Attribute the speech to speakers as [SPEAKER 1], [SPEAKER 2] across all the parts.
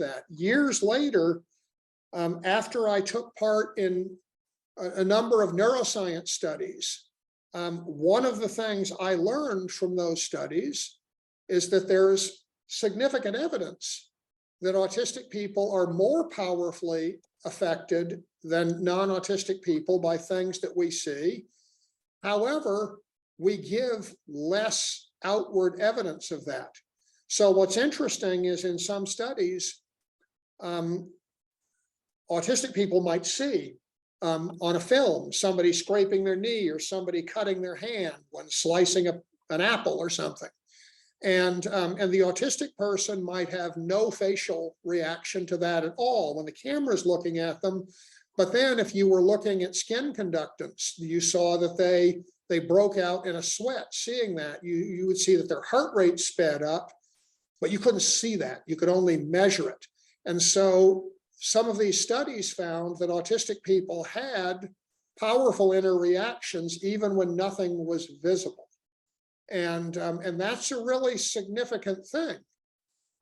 [SPEAKER 1] that. Years later, after I took part in a number of neuroscience studies, one of the things I learned from those studies is that there's significant evidence that autistic people are more powerfully affected than non-autistic people by things that we see. However, we give less outward evidence of that. So what's interesting is in some studies, autistic people might see on a film somebody scraping their knee or somebody cutting their hand when slicing an apple or something. And the autistic person might have no facial reaction to that at all when the camera's looking at them. But then if you were looking at skin conductance, you saw that they broke out in a sweat. Seeing that, you would see that their heart rate sped up, but you couldn't see that. You could only measure it. And so some of these studies found that autistic people had powerful inner reactions even when nothing was visible. And that's a really significant thing.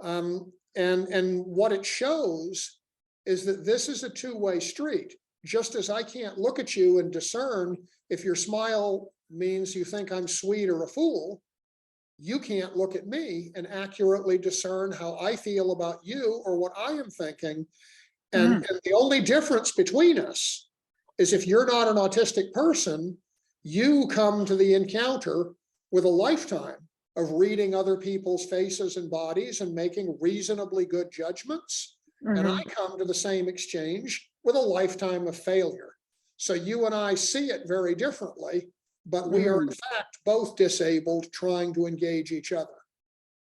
[SPEAKER 1] And what it shows is that this is a two-way street. Just as I can't look at you and discern if your smile means you think I'm sweet or a fool, you can't look at me and accurately discern how I feel about you or what I am thinking. And the only difference between us is if you're not an autistic person, you come to the encounter with a lifetime of reading other people's faces and bodies and making reasonably good judgments. And I come to the same exchange with a lifetime of failure. So you and I see it very differently, but we are in fact both disabled trying to engage each other.